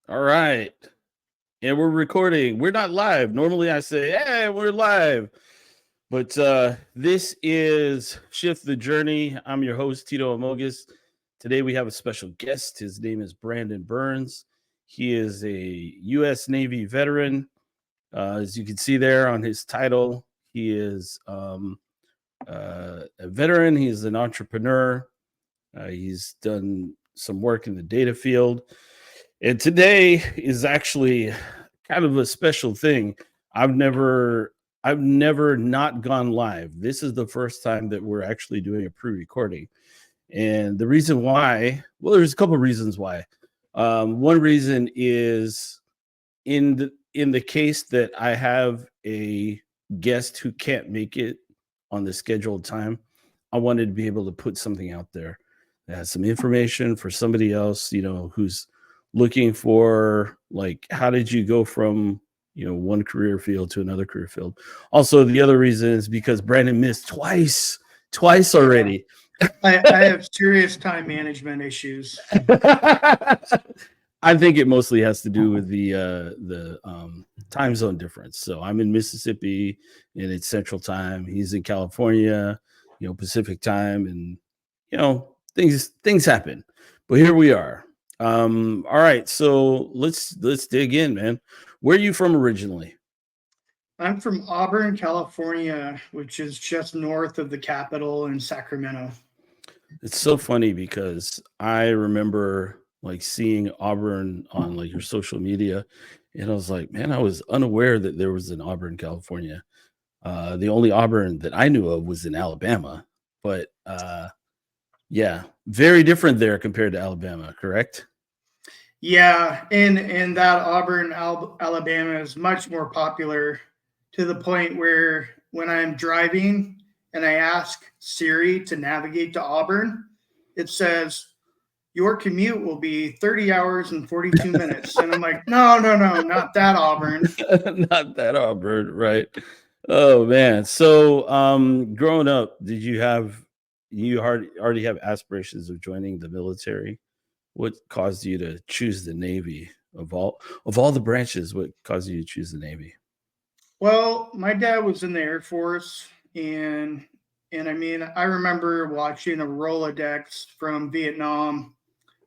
All right. And we're recording. We're not live. Normally I say, hey, we're live. But this is Shift the Journey. I'm your host, Tito Amogus. Today we have a special guest. His name is Brandon Byrnes. He is a U.S. Navy veteran. As you can see there on his title, he is a veteran. He's an entrepreneur. He's done some work in the data field. And today is actually kind of a special thing. I've never I've never not gone live. This is the first time that we're actually doing a pre-recording. And the reason why, well, there's a couple of reasons why. One reason is in the case that I have a guest who can't make it on the scheduled time, I wanted to be able to put something out there that has some information for somebody else, who's looking for, like, how did you go from one career field to another career field. Also, the other reason is because Brandon missed twice Yeah, already. I have serious time management issues. I think it mostly has to do with the time zone difference. So I'm in Mississippi and it's Central Time. He's in California, Pacific Time, and things happen. But here we are. All right, so let's dig in, man. Where are you from originally? I'm from Auburn, California, which is just north of the capital in Sacramento. It's so funny because I remember like seeing Auburn on like your social media, and I was like, man, I was unaware that there was an Auburn, California. The only Auburn that I knew of was in Alabama, but yeah, very different there compared to Alabama, correct? Yeah, and that Auburn, Alabama is much more popular to the point where when I'm driving and I ask Siri to navigate to Auburn, it says your commute will be 30 hours and 42 minutes. And I'm like, no, no, no, not that Auburn. Not that Auburn, right? Oh man. So growing up, did you already have aspirations of joining the military? What caused you to choose the Navy of all the branches? What caused you to choose the Navy? Well, my dad was in the Air Force, and I mean, I remember watching a Rolodex from Vietnam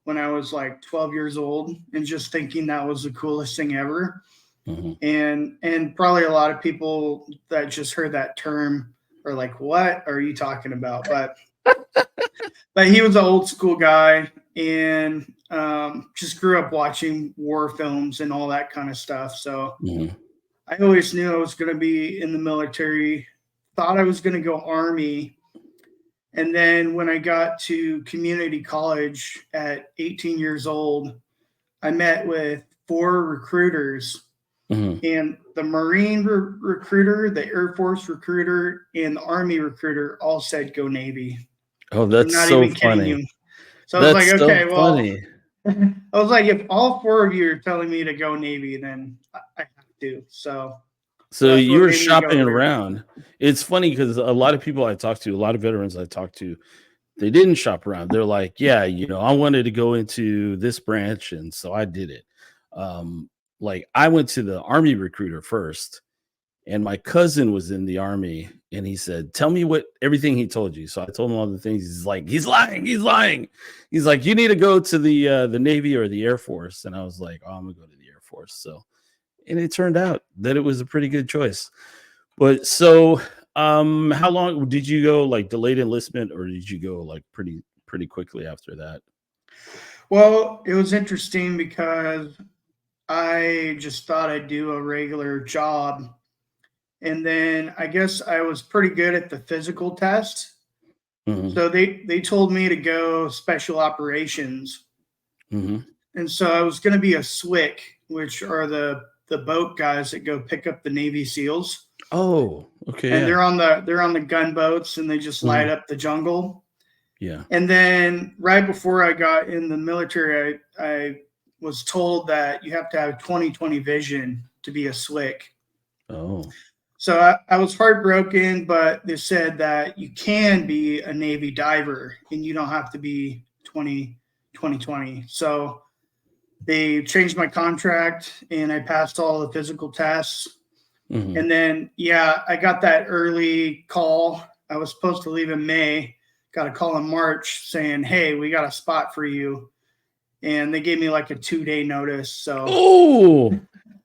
when I was like 12 years old, and just thinking that was the coolest thing ever. Mhm. And probably a lot of people that just heard that term are like, "What are you talking about?" But he was an old school guy, and just grew up watching war films and all that kind of stuff. So Mhm. I always knew I was going to be in the military. Thought I was going to go Army. And then when I got to community college at 18 years old, I met with four recruiters, Mhm. and the Marine recruiter, the Air Force recruiter, and the Army recruiter all said go Navy. Oh, I'm that's not so even kidding funny. you. So I was like, That's so okay, well, funny. I was like, if all four of you are telling me to go Navy, then I have to. So So that's you what were made me go shopping there. around. It's funny because a lot of people I talk to, a lot of veterans I talk to, they didn't shop around. They're like, yeah, I wanted to go into this branch, and so I did it. Um, like I went to the Army recruiter first, and my cousin was in the Army, and he said, "Tell me what everything he told you." So I told him all the things. He's like, "He's lying. He's lying." He's like, "You need to go to the Navy or the Air Force." And I was like, "Oh, I'm gonna go to the Air Force." So, and it turned out that it was a pretty good choice. But so, how long did you go? Like delayed enlistment, or did you go like pretty quickly after that? Well, it was interesting because I just thought I'd do a regular job. And then I guess I was pretty good at the physical test. Hmm. So they told me to go special operations. Hmm. And so I was going to be a SWIC, which are the boat guys that go pick up the Navy SEALs. Oh, okay, And yeah. they're on the gunboats, and they just light Hmm. up the jungle. Yeah. And then right before I got in the military, I was told that you have to have 20/20 vision to be a SWIC. Oh. So I was heartbroken, but they said that you can be a Navy diver and you don't have to be 20/20. So they changed my contract and I passed all the physical tests. Mhm. And then, I got that early call. I was supposed to leave in May. Got a call in March saying, "Hey, we got a spot for you." And they gave me like a 2-day notice. So Oh, I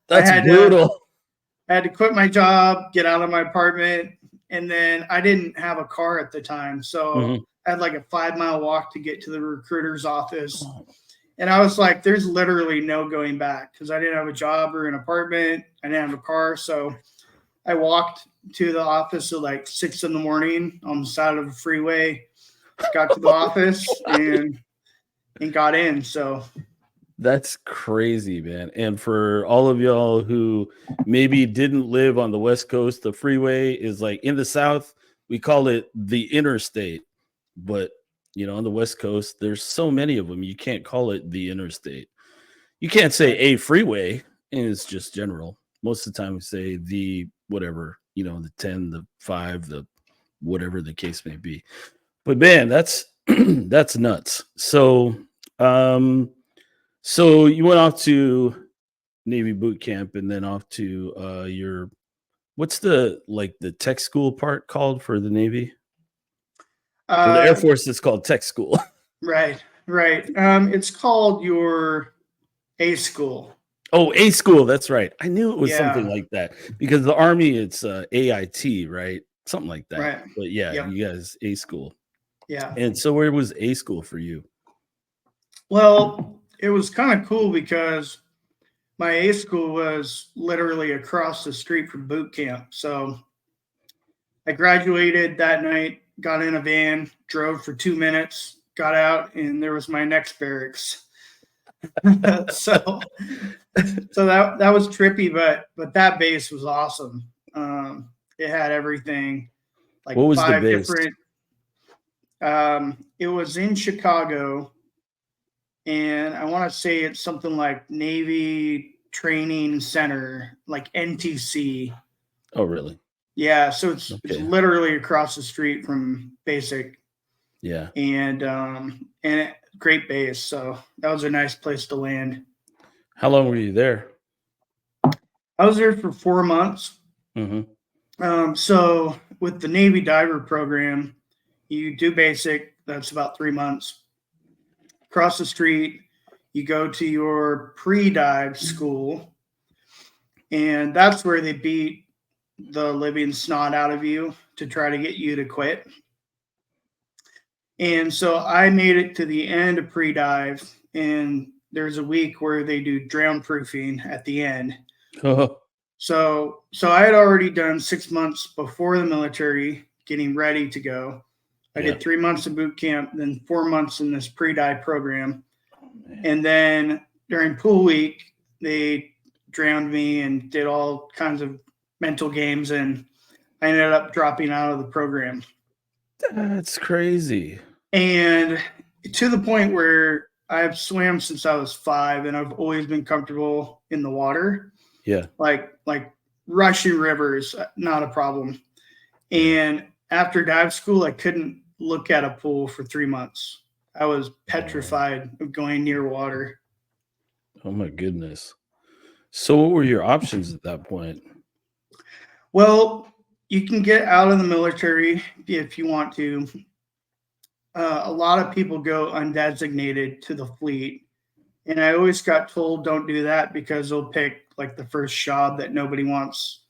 that's had to brutal. quit my job, get out of my apartment, and then I didn't have a car at the time. So Mhm. I had like a 5-mile walk to get to the recruiter's office. Oh, And I was like, there's literally no going back because I didn't have a job or an apartment. I didn't have a car. So I walked to the office at like 6 in the morning on the side of the freeway, got to the office and got in. So that's crazy, man. And for all of y'all who maybe didn't live on the West Coast, the freeway is like in the South, we call it the interstate. But, on the West Coast, there's so many of them. You can't call it the interstate. You can't say a freeway, and it's just general. Most of the time, we say the whatever, the 10, the 5, the whatever the case may be. But man, that's that's nuts. So you went off to Navy boot camp and then off to your what's the tech school part called for the Navy? For the Air uh, Force, it's called tech school. right, right. It's called your A school. Oh, A school, that's right. I knew it was something Yeah, like that because the Army, it's AIT, right? Something like that. right. But yeah, Yep. you guys A school. Yeah. And so where was A school for you? Well, it was kind of cool because my A school was literally across the street from boot camp. So I graduated that night, got in a van, drove for 2 minutes, got out, and there was my next barracks. so that was trippy, but that base was awesome. It had everything, What like was the five base? different. It was in Chicago, and I want to say it's something like Navy Training Center, like NTC. Oh, really? Yeah, so it's Okay. literally across the street from basic, Yeah. and great base. So that was a nice place to land. How long were you there? I was there for 4 months. Mhm. So with the Navy diver program, you do basic. That's about 3 months. Across the street, you go to your pre-dive school, and that's where they beat the living snot out of you to try to get you to quit. And so I made it to the end of pre-dive, and there's a week where they do drown proofing at the end. Oh, So I had already done 6 months before the military, getting ready to go. I yeah. did 3 months of boot camp, then 4 months in this pre-dive program, Oh, man. and then during pool week they drowned me and did all kinds of mental games, and I ended up dropping out of the program. That's crazy. And to the point where I've swam since I was 5, and I've always been comfortable in the water, Yeah. like rushing rivers, not a problem. Yeah. And after dive school, I couldn't look at a pool for 3 months. I was Oh, petrified of going near water. oh my goodness. So what were your options at that point? Well, you can get out of the military if you want to. A lot of people go undesignated to the fleet. And I always got told don't do that because they'll pick like the first job that nobody wants,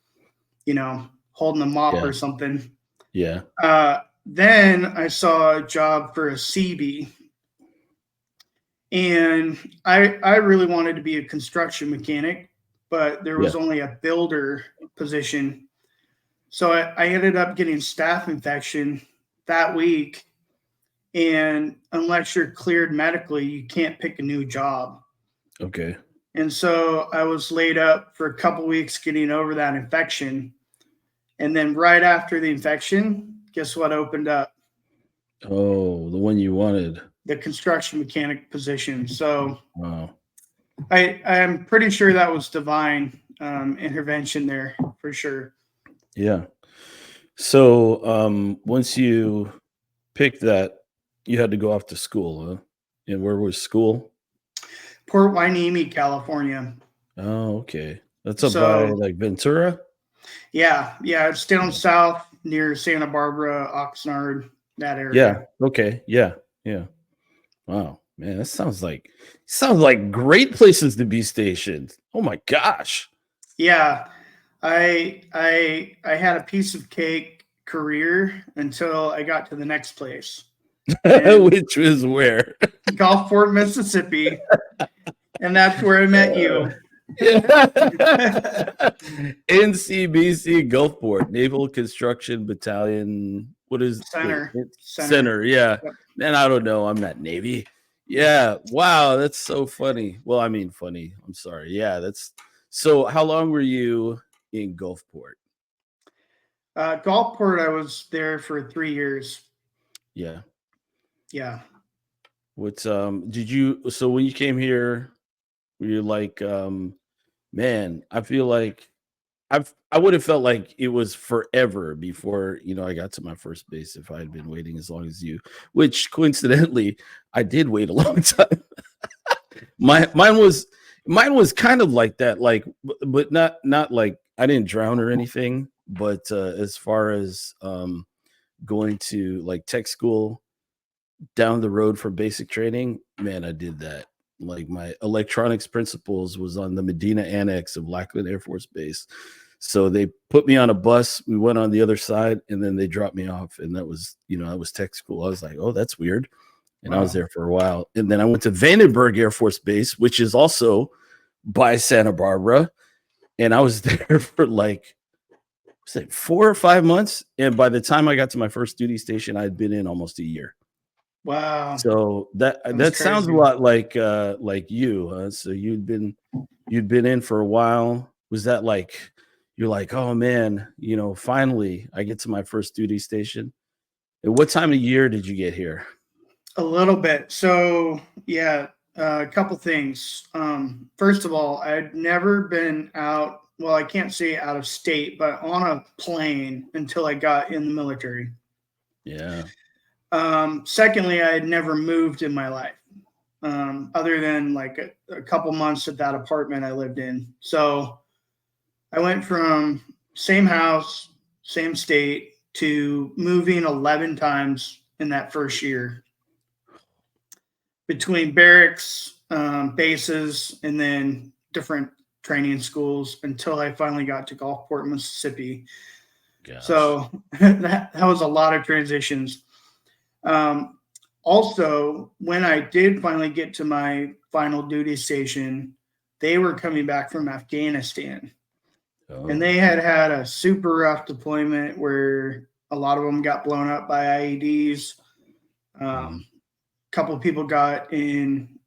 holding a mop Yeah. or something. Yeah. Then I saw a job for a Seabee, and I really wanted to be a construction mechanic, but there Yeah. was only a builder position. So I ended up getting staph infection that week. And unless you're cleared medically, you can't pick a new job. Okay. And so I was laid up for a couple weeks getting over that infection. And then right after the infection, guess what opened up? Oh, the one you wanted. The construction mechanic position. So Wow. I'm pretty sure that was divine intervention there for sure. Yeah. So once you picked that, you had to go off to school, huh? And where was school? Port Hueneme, California. Oh, okay. That's up by So like Ventura. yeah, it's down Yeah. south near Santa Barbara, Oxnard, that Yeah. area. Okay. Yeah. Yeah. Wow, man, that sounds like great places to be stationed. Oh my gosh. Yeah, I had a piece of cake career until I got to the next place, and Which is where? Gulfport, Mississippi, and that's where I met you. Yeah. NCBC Gulfport Naval Construction Battalion. What is wait, it's Center. center? Yeah. Yep. Man, I don't know. I'm not Navy. Yeah. Wow, that's so funny. Well, I mean funny. I'm sorry. Yeah, that's so how long were you in Gulfport? Gulfport, I was there for 3 years. Yeah. Yeah. What's did you so when you came here, were you like man, I feel like I would have felt like it was forever before, I got to my first base if I had been waiting as long as you, which coincidentally, I did wait a long time. Mine was kind of like that, like but not like I didn't drown or anything, but as far as going to like tech school down the road for basic training, man, I did that. Like my electronics principles was on the Medina Annex of Lackland Air Force Base. So they put me on a bus. We went on the other side, and then they dropped me off. And that was tech school. I was like, oh, that's weird. And I was Wow. there for a while. And then I went to Vandenberg Air Force Base, which is also by Santa Barbara. And I was there for like, was it 4 or 5 months? And by the time I got to my first duty station, I had been in almost a year. Wow. So that That's that sounds a crazy. lot like you, huh? So you'd been in for a while. Was that like you're like, oh man, finally I get to my first duty station? And what time of year did you get here? A little bit. So, yeah, a couple things. First of all, I'd never been out, well, I can't say out of state, but on a plane until I got in the military. Yeah. Secondly, I had never moved in my life, other than like a couple months at that apartment I lived in. So I went from same house, same state to moving 11 times in that first year between barracks, bases, and then different training schools until I finally got to Gulfport, Mississippi. Gosh. So that was a lot of transitions. Um, Also, when I did finally get to my final duty station, they were coming back from Afghanistan, and Oh. they had a super rough deployment where a lot of them got blown up by IEDs. Mhm. A couple of people got in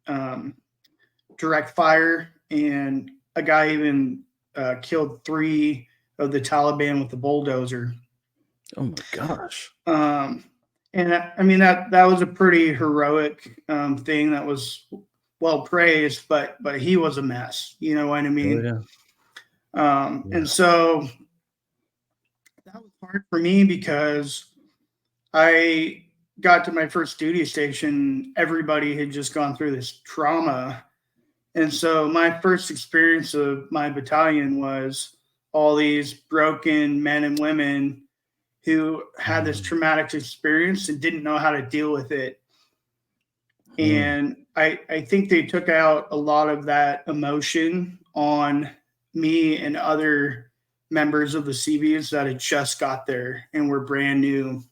um, direct fire, and a guy even killed 3 of the Taliban with the bulldozer. Oh my gosh. Um, and I mean that was a pretty heroic thing that was well praised, but he was a mess. You know what I Oh mean? yeah. And Yeah. so that was hard for me because I got to my first duty station. Everybody had just gone through this trauma. And so my first experience of my battalion was all these broken men and women who had this Mhm. traumatic experience and didn't know how to deal with it. Mhm. And I think they took out a lot of that emotion on me and other members of the Seabees that had just got there and were brand new.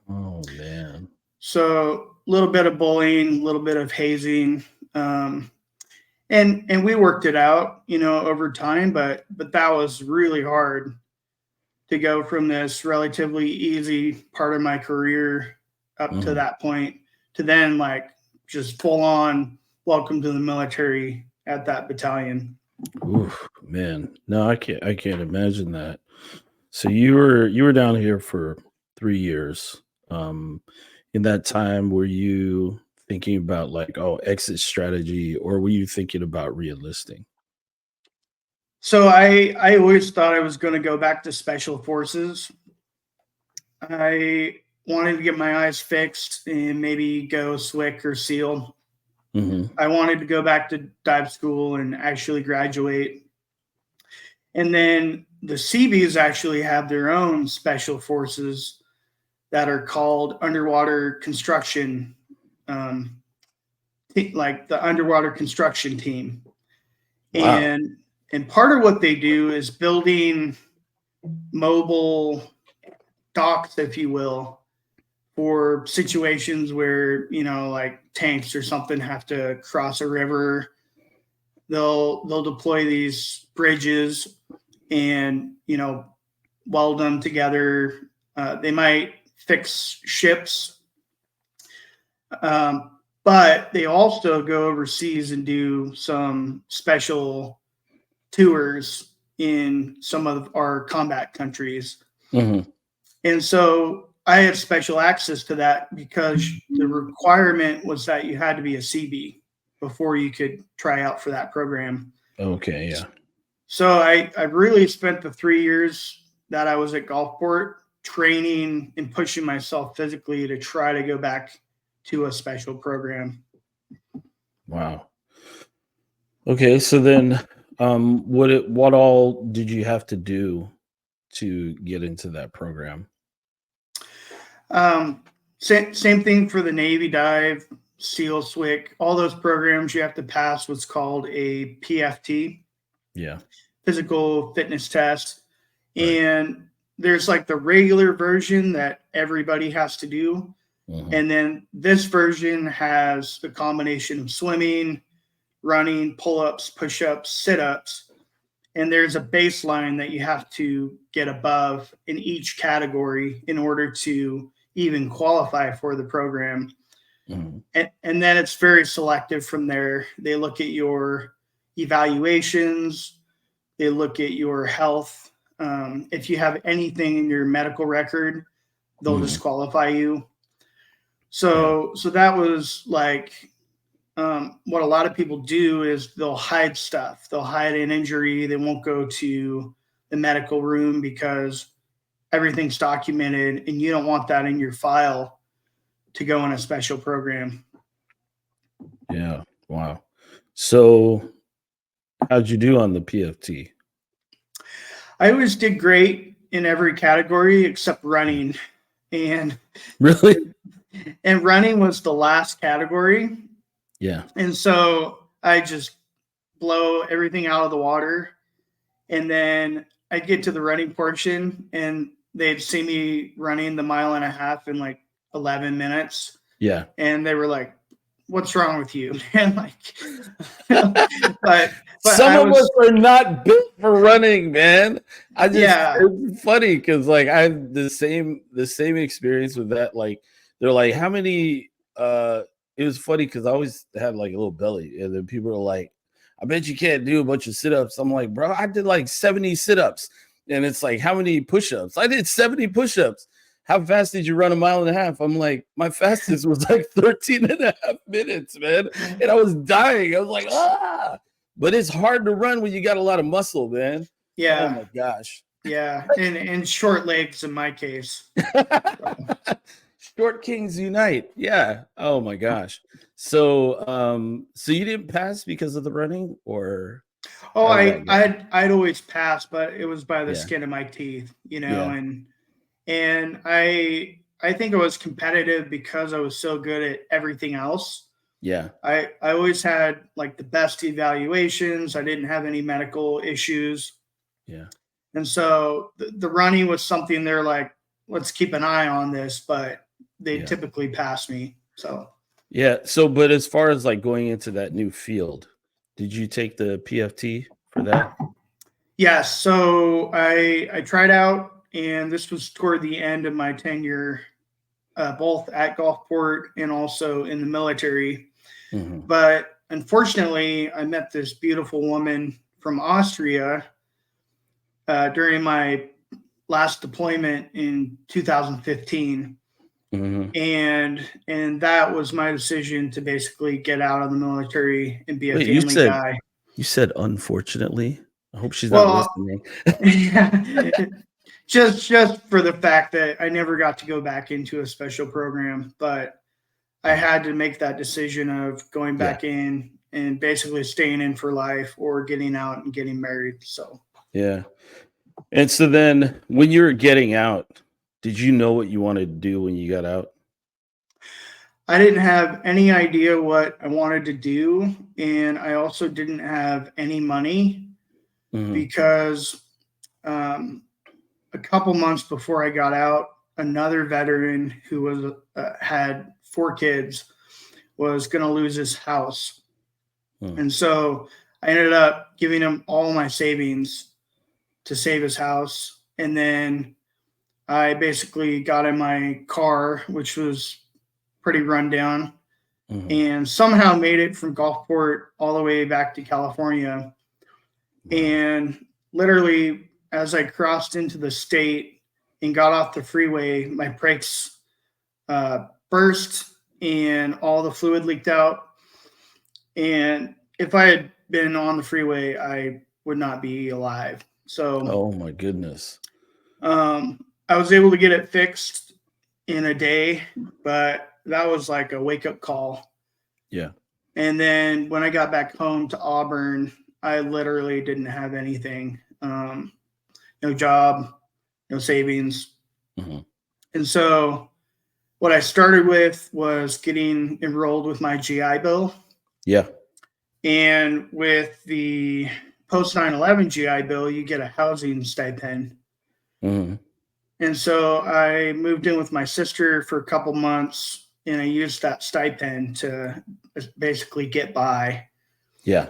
Oh man. So a little bit of bullying, a little bit of hazing, um, and we worked it out, over time. But that was really hard to go from this relatively easy part of my career up to Mhm. that point to then like just full on welcome to the military at that battalion. Oof, man. No, I can't imagine that. So you were down here for 3 years. Um, in that time, were you thinking about like, oh, exit strategy, or were you thinking about reenlisting? So I always thought I was going to go back to special forces. I wanted to get my eyes fixed and maybe go SWIC or SEAL. I wanted to go back to dive school and actually graduate. And then the Seabees actually have their own special forces that are called underwater construction, like the underwater construction team. Wow. And part of what they do is building mobile docks, if you will, for situations where, like tanks or something have to cross a river. They'll deploy these bridges and weld them together. They might fix ships, but they also go overseas and do some special tours in some of our combat countries. And so I had special access to that because the requirement was that you had to be a Seabee before you could try out for that program. Okay, yeah. So I really spent the 3 years that I was at Gulfport training and pushing myself physically to try to go back to a special program. Wow. Okay, so then what all did you have to do to get into that program? Same thing for the Navy dive, SEAL, SWIC, all those programs. You have to pass what's called a PFT, Yeah. physical fitness test. Right. And there's like the regular version that everybody has to do. And then this version has a combination of swimming, running, pull-ups, push-ups, sit-ups. And there's a baseline that you have to get above in each category in order to even qualify for the program. And then it's very selective from there. They look at your evaluations. They look at your health. If you have anything in your medical record, they'll disqualify you. So that was like what a lot of people do is they'll hide stuff. They'll hide an injury. They won't go to the medical room because everything's documented, and you don't want that in your file to go in a special program. Yeah. Wow. So how'd you do on the PFT? I always did great in every category except running. And Really? And running was the last category. Yeah. And so I just blow everything out of the water. And then I get to the running portion and they'd see me running the 1.5 miles in like 11 minutes. Yeah. And they were like, "What's wrong with you?" And like, but some of us are not built for running, man. It's funny because like I had the same experience with that. Like they're like, how many it was funny because I always had like a little belly, and then people are like, I bet you can't do a bunch of sit-ups. I'm like, bro, I did like 70 sit-ups. And it's like, how many push-ups? I did 70 push-ups. How fast did you run 1.5 miles? I'm like, my fastest was like 13.5 minutes, man. And I was dying. I was like, ah. But it's hard to run when you got a lot of muscle, man. Yeah. Oh my gosh. Yeah. And short legs in my case. Short Kings Unite. Yeah. Oh my gosh. So so you didn't pass because of the running, or I'd always pass, but it was by the skin of my teeth, and I think I was competitive because I was so good at everything else. Yeah. I always had like the best evaluations. I didn't have any medical issues. Yeah. And so the running was something they're like, let's keep an eye on this, but they typically pass me. So yeah. So but as far as like going into that new field, did you take the PFT for that? Yes. So I tried out, and this was toward the end of my tenure, both at Gulfport and also in the military. But unfortunately, I met this beautiful woman from Austria during my last deployment in 2015. And that was my decision to basically get out of the military and be a family guy. You said unfortunately. I hope she's not listening. just for the fact that I never got to go back into a special program. But I had to make that decision of going Yeah. back in and basically staying in for life or getting out and getting married. So Yeah. And so then when you were getting out, did you know what you wanted to do when you got out? I didn't have any idea what I wanted to do. And I also didn't have any money Mhm. because um, a couple months before I got out, another veteran who was had 4 kids was going to lose his house. Mm. And so I ended up giving him all my savings to save his house. And then I basically got in my car, which was pretty run down, Mhm. and somehow made it from Gulfport all the way back to California. Wow. And literally, as I crossed into the state and got off the freeway, my brakes burst and all the fluid leaked out. And if I had been on the freeway, I would not be alive. So Oh my goodness. I was able to get it fixed in a day, but that was like a wake up call. Yeah. And then when I got back home to Auburn, I literally didn't have anything, no job, no savings. Mhm. And so what I started with was getting enrolled with my GI Bill. Yeah. And with the post 9/11 GI Bill, you get a housing stipend. Mhm. And so I moved in with my sister for a couple months and I used that stipend to basically get by. Yeah.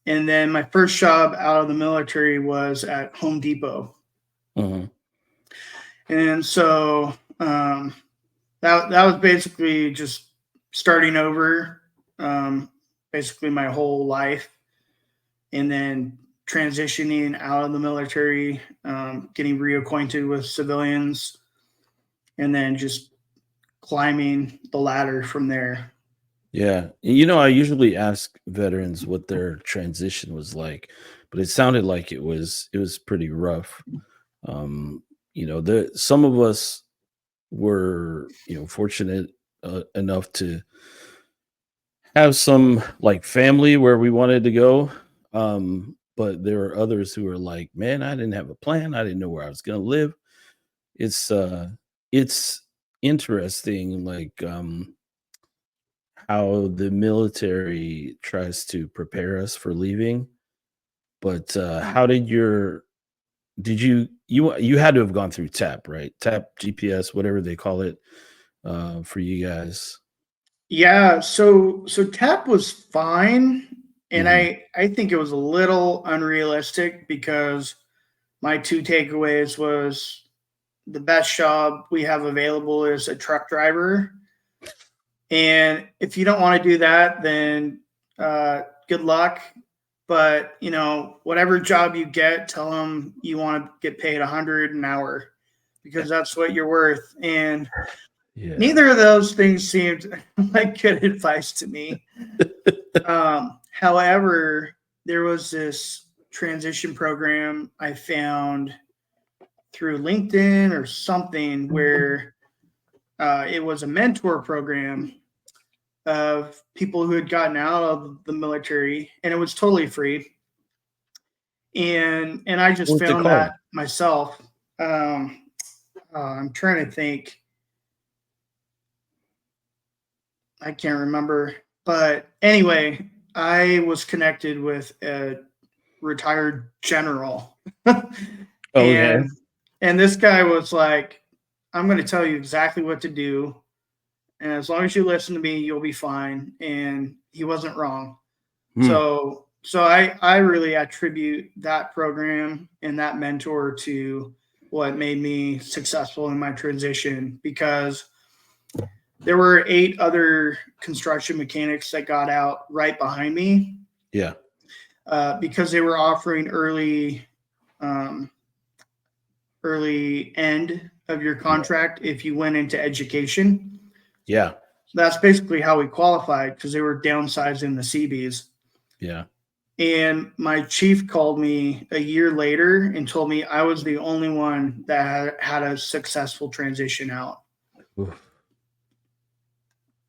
And then my first job out of the military was at Home Depot. Mhm. And so that was basically just starting over, um, basically my whole life. And then transitioning out of the military, getting reacquainted with civilians, and then just climbing the ladder from there. Yeah. I usually ask veterans what their transition was like, but it sounded like it was pretty rough. Um, the some of us were, fortunate enough to have some like family where we wanted to go. But there were others who were like, "Man, I didn't have a plan. I didn't know where I was going to live." It's interesting like how the military tries to prepare us for leaving. But how did you had to have gone through TAP, right? TAP, GPS, whatever they call it, for you guys. Yeah, so TAP was fine, and Mhm. I think it was a little unrealistic because my two takeaways was the best job we have available is a truck driver, and if you don't want to do that, then good luck. But whatever job you get, tell them you want to get paid 100 an hour because that's what you're worth. And Yeah. neither of those things seemed like good advice to me. However, there was this transition program I found through LinkedIn or something where it was a mentor program of people who had gotten out of the military, and it was totally free. And I just What was it found called? that myself. Um, I'm trying to think. I can't remember, but anyway, I was connected with a retired general, Okay. and this guy was like, "I'm going to tell you exactly what to do, and as long as you listen to me, you'll be fine." And he wasn't wrong. Hmm. So I really attribute that program and that mentor to what made me successful in my transition because there were 8 other construction mechanics that got out right behind me Yeah. because they were offering um, early end of your Yeah. contract if you went into education. Yeah. That's basically how we qualified because they were downsizing the Seabees. Yeah. And my chief called me a year later and told me I was the only one that had a successful transition out. Oof.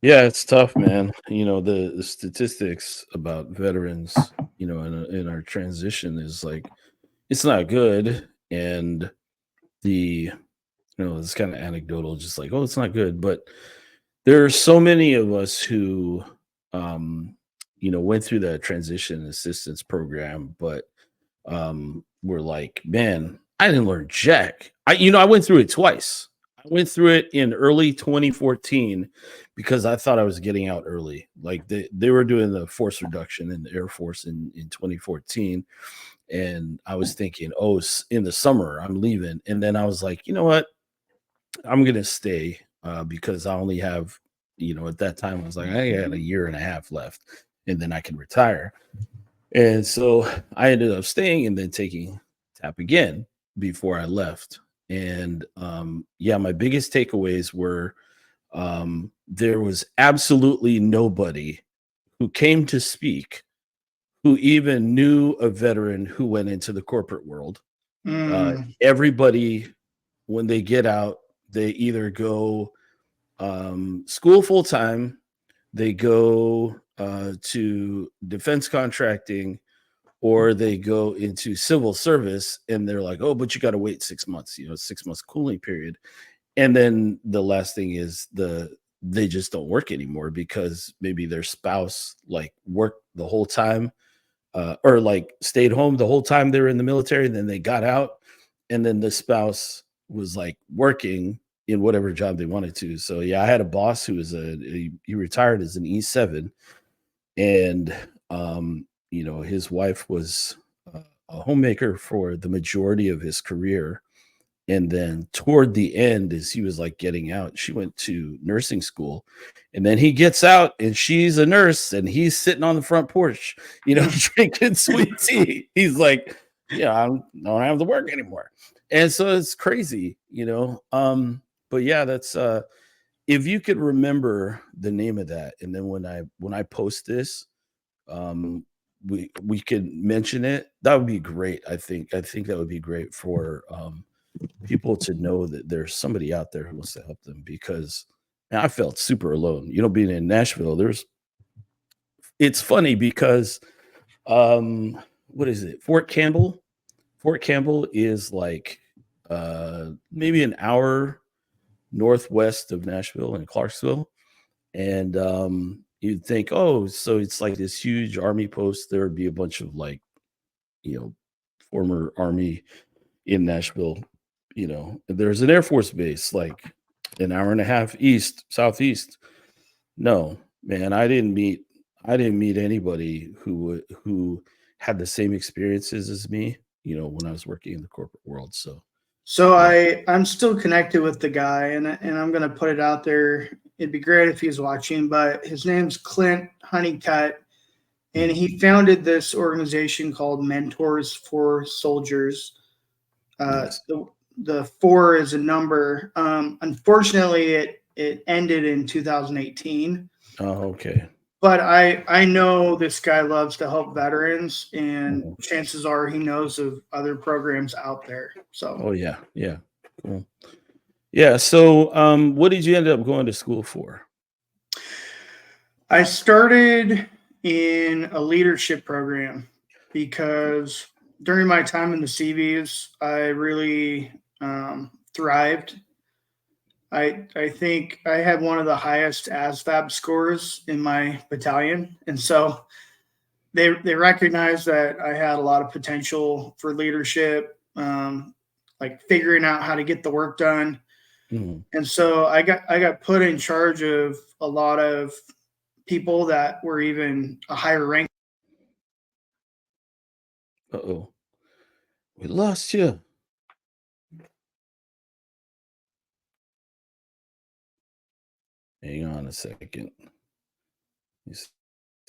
Yeah, it's tough, man. The statistics about veterans, in our transition is like it's not good. And it's kind of anecdotal, just like, oh, it's not good. But there are so many of us who, went through the transition assistance program, but were like, man, I didn't learn jack. I went through it twice. I went through it in early 2014 because I thought I was getting out early. Like they were doing the force reduction in the Air Force in 2014. And I was thinking, oh, in the summer, I'm leaving. And then I was like, you know what? I'm going to stay because I only have, at that time, I was like, I had a year and a half left and then I can retire. And so I ended up staying and then taking TAP again before I left. And yeah, my biggest takeaways were there was absolutely nobody who came to speak who even knew a veteran who went into the corporate world. Mm, Everybody, when they get out, they either go school full time, they go to defense contracting, or they go into civil service and they're like, oh, but you got to wait 6 months, 6 months cooling period. And then the last thing is they just don't work anymore because maybe their spouse like worked the whole time or like stayed home the whole time they were in the military. And then they got out and then the spouse was like working in whatever job they wanted to. So yeah, I had a boss who was he retired as an E7 and his wife was a homemaker for the majority of his career, and then toward the end as he was like getting out, she went to nursing school, and then he gets out and she's a nurse and he's sitting on the front porch, drinking sweet tea. He's like, yeah, I don't have to work anymore. And so it's crazy. But yeah, that's if you could remember the name of that, and then when I post this, um we could mention it. That would be great. I think that would be great for people to know that there's somebody out there who wants to help them, because man, I felt super alone, being in Nashville. It's funny because what is it, Fort Campbell is like maybe an hour northwest of Nashville in Clarksville. And you'd think, oh, so it's like this huge army post. There would be a bunch of like, you know, former army in Nashville. There's an Air Force base like an hour and a half southeast. No, man, I didn't meet anybody who had the same experiences as me, when I was working in the corporate world. So so yeah. I'm still connected with the guy, and I'm gonna put it out there. It'd be great if he's watching, but his name's Clint Honeycutt, and Mhm. he founded this organization called Mentors for Soldiers. Nice. The four is a number. Unfortunately, it ended in 2018. Oh, okay. But I know this guy loves to help veterans, and Mhm. chances are he knows of other programs out there. So Oh yeah, yeah. Cool. Yeah. So, what did you end up going to school for? I started in a leadership program because during my time in the Seabees, I really thrived. I think I had one of the highest ASVAB scores in my battalion, and so they recognized that I had a lot of potential for leadership, like figuring out how to get the work done. Mhm. And so I got put in charge of a lot of people that were even a higher rank. Uh-oh. We lost you. Hang on a second. Let me see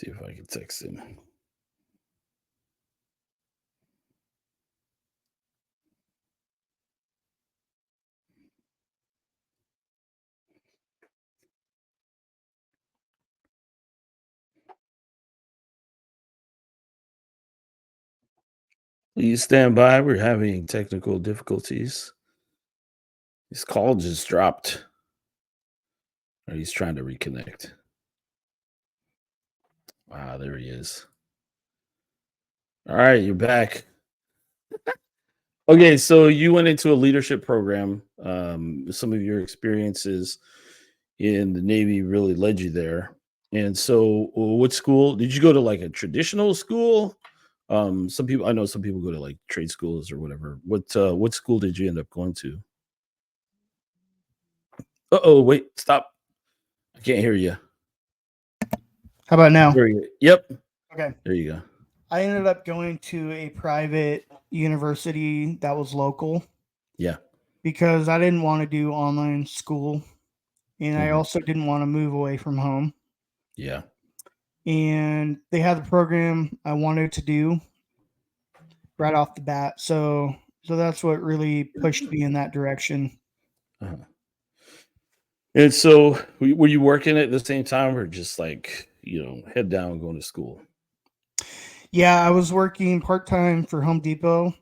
if I can text him. Please stand by. We're having technical difficulties. His call just dropped, or he's trying to reconnect. Wow, there he is. All right, you're back. Okay, so you went into a leadership program. Some of your experiences in the Navy really led you there. And so, what school did you go to? Like a traditional school? Some people, I know some people go to like trade schools or whatever. What school did you end up going to? Oh, wait, stop! I can't hear you. How about now? There you go. Yep, Okay. there you go. I ended up going to a private university that was local Yeah. because I didn't want to do online school, and I Mhm. also didn't want to move away from home. Yeah. And they had the program I wanted to do right off the bat. So that's what really pushed me in that direction. Uh-huh. And so, were you working at the same time, or just like head down going to school? Yeah, I was working part-time for Home Depot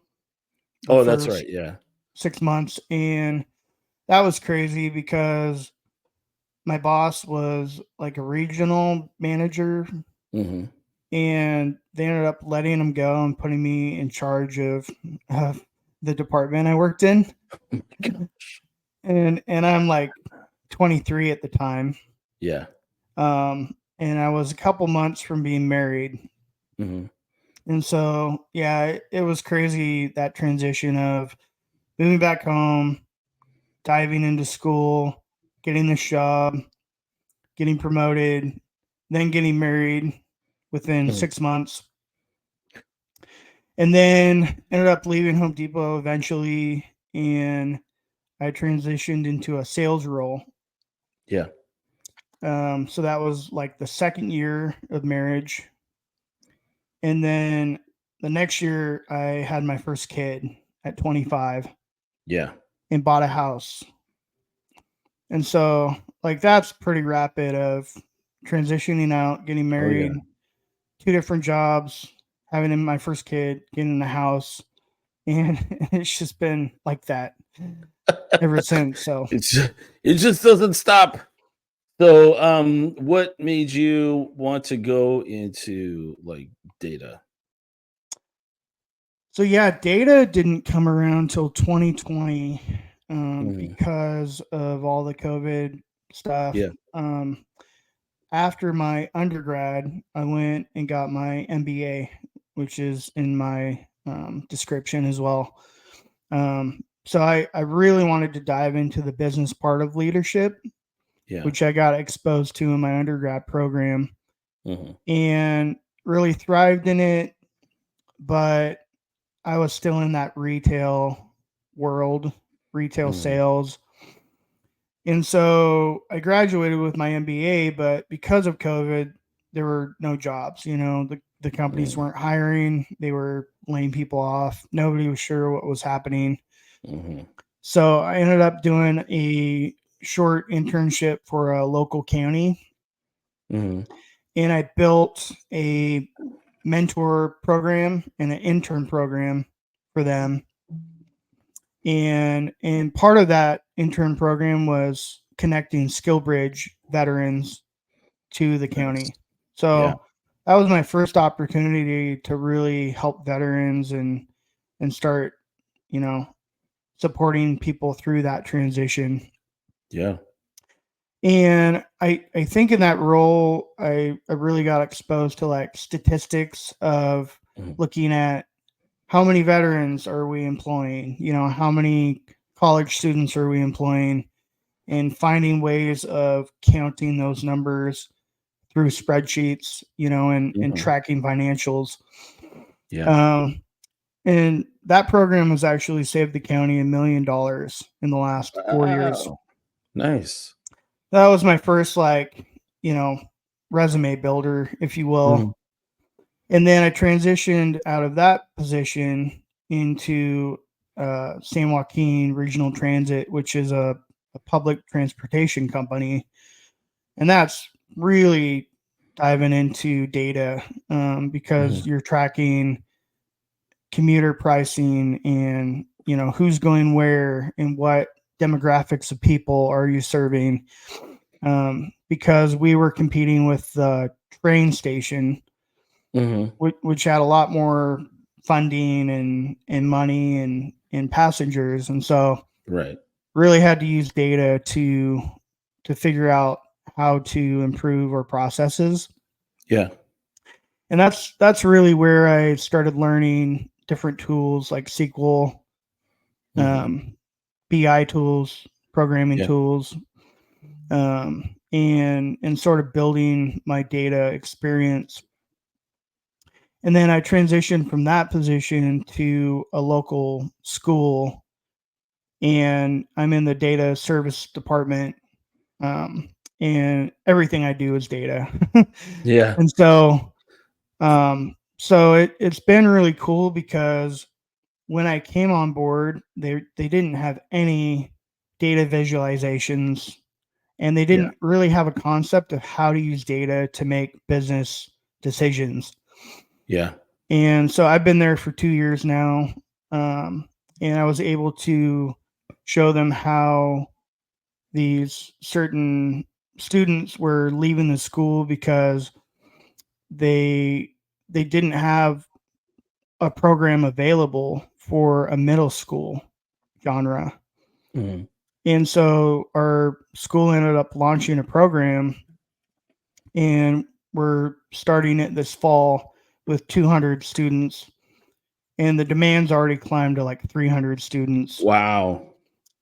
the Oh, that's first right. Yeah. 6 months, and that was crazy because my boss was like a regional manager, Hmm. and they ended up letting him go and putting me in charge of the department I worked in. Gosh. And I'm like 23 at the time. Yeah. And I was a couple months from being married. Hmm. And so, yeah, it was crazy, that transition of moving back home, diving into school, getting this job, getting promoted, then getting married within Hmm. 6 months, and then ended up leaving Home Depot eventually. And I transitioned into a sales role. Yeah. So that was like the second year of marriage. And then the next year, I had my first kid at 25 Yeah. and bought a house. And so, like, that's pretty rapid of transitioning out, getting Oh, yeah. married, two different jobs, having my first kid, getting in a house. And it's just been like that ever since. So, It's it just doesn't stop. So, what made you want to go into like data? so yeah, data didn't come around till 2020 Hmm. because of all the COVID stuff. Yeah. After my undergrad, I went and got my MBA, which is in my description as well. So I really wanted to dive into the business part of leadership, Yeah. which I got exposed to in my undergrad program, Hmm. and really thrived in it. But I was still in that retail world, retail Hmm. sales. And so I graduated with my MBA, but because of COVID, there were no jobs. The companies Hmm. weren't hiring, they were laying people off. Nobody was sure what was happening. Hmm. So I ended up doing a short internship for a local county, Hmm. and I built a mentor program and an intern program for them. And part of that intern program was connecting SkillBridge veterans to the Nice. county. Yeah. So that was my first opportunity to really help veterans and start, you know, supporting people through that transition. Yeah. And I think in that role, I really got exposed to like statistics of Mhm. looking at how many veterans are we employing, how many college students are we employing, and finding ways of counting those numbers through spreadsheets, and Mhm. tracking financials. Yeah. Um, and that program has actually saved the county $1 million in the last 4 years. Wow. Nice. That was my first, like, you know, resume builder, if you Mhm. will. And then I transitioned out of that position into San Joaquin Regional Transit, which is a public transportation company. And that's really diving into data, Mhm. because you're tracking commuter pricing and, who's going where and what demographics of people are you serving. Because we were competing with the train station which had a lot more funding and money and passengers. And so Right. really had to use data to figure out how to improve our processes. Yeah. And that's really where I started learning different tools like SQL, BI tools, programming Yeah. tools, and sort of building my data experience. And then I transitioned from that position to a local school, and I'm in the data service department, and everything I do is data. Yeah. And so it's been really cool because when I came on board, they didn't have any data visualizations, and they Yeah. didn't really have a concept of how to use data to make business decisions. Yeah. And so I've been there for 2 years now, and I was able to show them how these certain students were leaving the school because they they didn't have a program available for a middle school genre. Mhm. And so our school ended up launching a program, and we're starting it this fall with 200 students, and the demand's already climbed to like 300 students. Wow.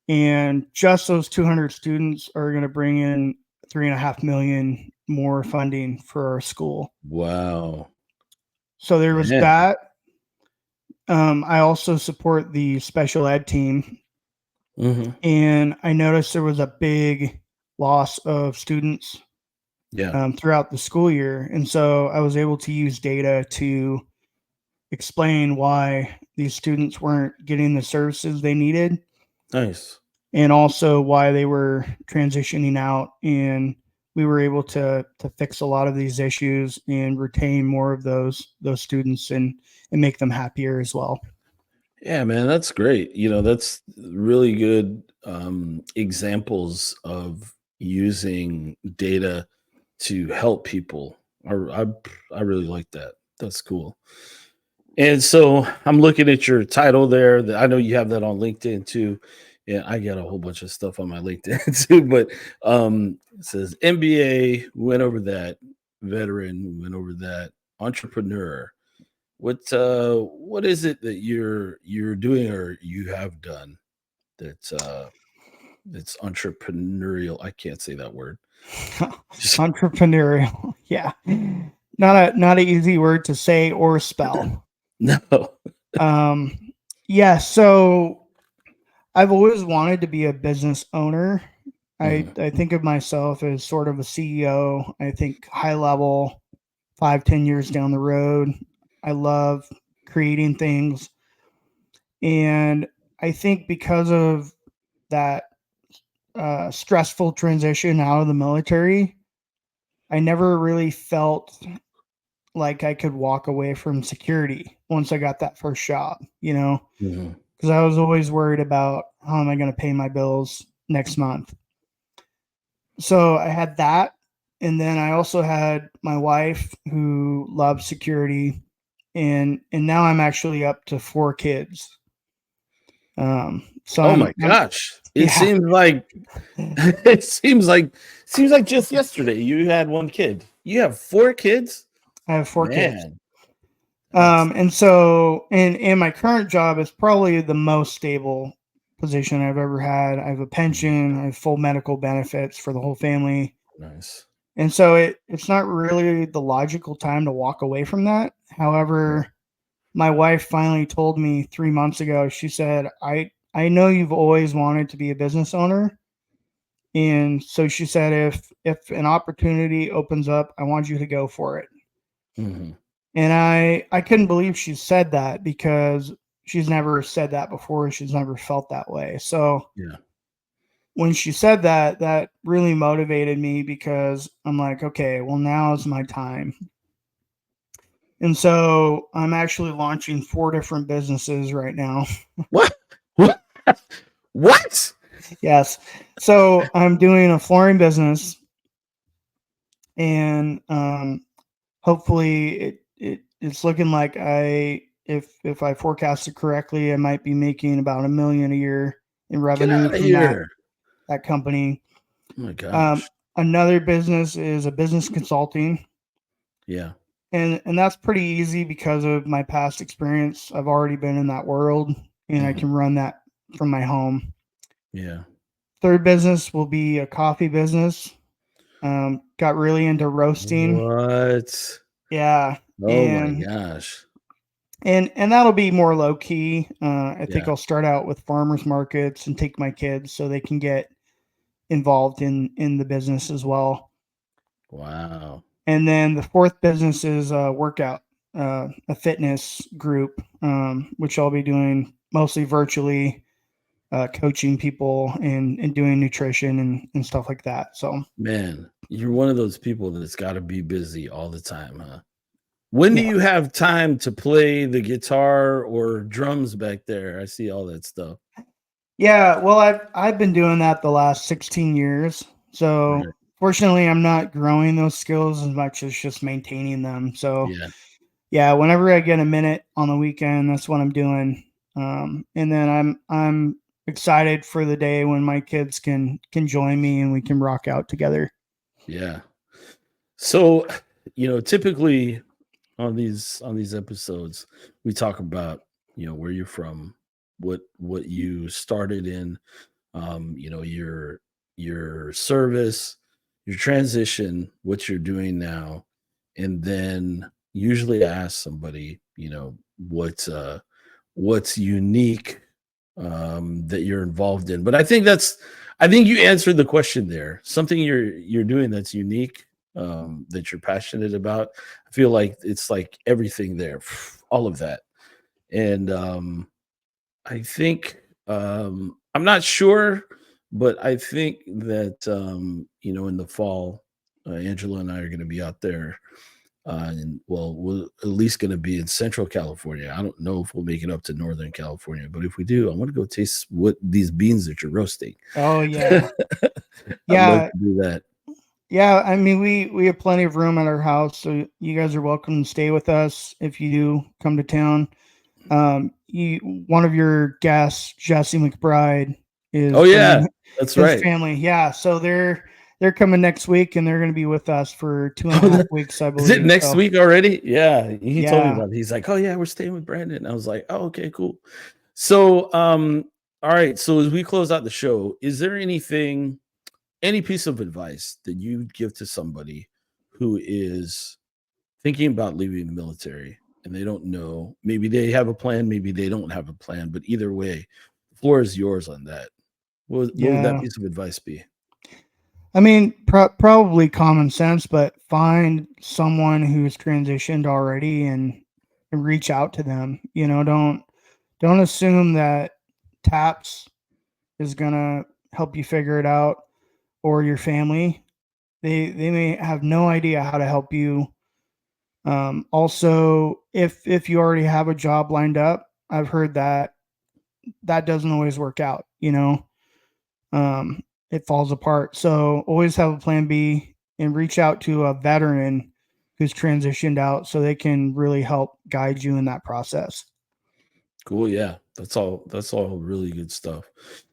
And just those 200 students are going to bring in 3.5 million more funding for our school. Wow. So there was Man. that. I also support the special ed team, and I noticed there was a big loss of students Yeah. throughout the school year. And so I was able to use data to explain why these students weren't getting the services they needed, Nice. and also why they were transitioning out. And we were able to fix a lot of these issues and retain more of those students and make them happier as well. Yeah, man, that's great. That's really good examples of using data to help people. I really like that. That's cool. And so I'm looking at your title there. I know you have that on LinkedIn too. Yeah, I got a whole bunch of stuff on my LinkedIn too. But it says MBA, went over that. Veteran, went over that. Entrepreneur. What is it that you're doing or you have done that's entrepreneurial? I can't say that word. Entrepreneurial. Yeah. Not an easy word to say or spell. No. Um yeah, so I've always wanted to be a business owner. Mhm. I think of myself as sort of a CEO. I think high level, 5-10 years down the road. I love creating things. And I think because of that stressful transition out of the military, I never really felt like I could walk away from security once I got that first job, Mhm. because I was always worried about how am I going to pay my bills next month. So I had that. And then I also had my wife who loved security. And now I'm actually up to 4 kids. So Oh my I'm gosh. It yeah, seems like it seems like just yesterday you had one kid. You have 4 kids? I have 4 kids. Man, that's And my current job is probably the most stable position I've ever had. I have a pension, I have full medical benefits for the whole family. nice. And so it's not really the logical time to walk away from that. Yeah. However, my wife finally told me 3 months ago, she said, I know you've always wanted to be a business owner. And so she said, if an opportunity opens up, I want you to go for it. Mhm. And I couldn't believe she said that because she's never said that before. She's never felt that way. So Yeah. when she said that, that really motivated me because I'm like, okay, well, now is my time. And so I'm actually launching 4 different businesses right now. What? What? What? Yes. So I'm doing a flooring business, and hopefully it's looking like if I forecast it correctly, I might be making about $1 million a year in Get revenue out of from that here. company. Oh my gosh. Another business is a business consulting, Yeah. and that's pretty easy because of my past experience. I've already been in that world, and I Mhm. can run that from my home. Yeah. Third business will be a coffee business. Got really into roasting. What? Yeah, Oh my and gosh. and that'll be more low key. I think Yeah. I'll start out with farmers markets and take my kids so they can get involved in the business as well. Wow. And then the fourth business is a workout, a fitness group, which I'll be doing mostly virtually, coaching people and doing nutrition and stuff like that. So Man, you're one of those people that's got to be busy all the time, huh? When do yeah, you have time to play the guitar or drums back there? I see all that stuff. yeah. Well, I've been doing that the last 16 years. So Right. fortunately, I'm not growing those skills as much as just maintaining them. So Yeah. yeah, whenever I get a minute on the weekend, that's what I'm doing. And then I'm excited for the day when my kids can join me and we can rock out together. Yeah. So, typically on these episodes, we talk about, where you're from, what you started in, your service, your transition, what you're doing now, and then usually I ask somebody, what's unique that you're involved in. But I think you answered the question there. Something you're doing that's unique, that you're passionate about. I feel like it's like everything there, all of that. And I think I'm not sure, but I think that in the fall, Angela and I are going to be out there, and well, we're at least going to be in Central California. I don't know if we'll make it up to Northern California, but if we do, I want to go taste what these beans that you're roasting. Oh yeah. I'd love Yeah. to do that. Yeah. I mean we have plenty of room at our house, so you guys are welcome to stay with us if you do come to town. You one of your guests, Jesse McBride, is Oh yeah, bringing that's his right. family. Yeah, so they're coming next week, and they're going to be with us for two and a Oh, half weeks, I is it believe. next So week already? Yeah, he told me yeah, about it. He's like, "Oh yeah, we're staying with Brandon." I was like, "Oh, okay, cool." So, all right. So as we close out the show, is there any piece of advice that you'd give to somebody who is thinking about leaving the military and they don't know? Maybe they have a plan, maybe they don't have a plan, but either way, the floor is yours on that. What would that yeah. piece of advice be? I mean, probably common sense, but find someone who's transitioned already and reach out to them. You know, don't assume that TAPS is gonna help you figure it out or your family. They may have no idea how to help you. Also, if you already have a job lined up, I've heard that that doesn't always work out. It falls apart. So always have a plan B and reach out to a veteran who's transitioned out so they can really help guide you in that process. Cool. Yeah. That's all really good stuff.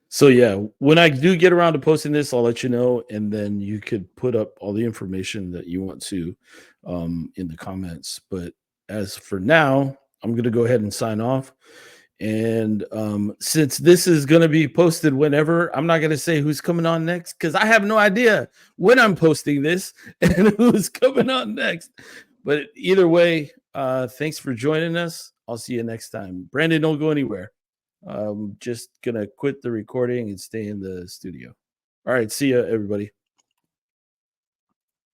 So yeah, when I do get around to posting this, I'll let you know. And then you could put up all the information that you want to in the comments. But as for now, I'm gonna go ahead and sign off. And since this is gonna be posted whenever, I'm not gonna say who's coming on next because I have no idea when I'm posting this and who's coming on next. But either way, thanks for joining us. I'll see you next time. Brandon, don't go anywhere. Just gonna quit the recording and stay in the studio. All right, see ya, everybody.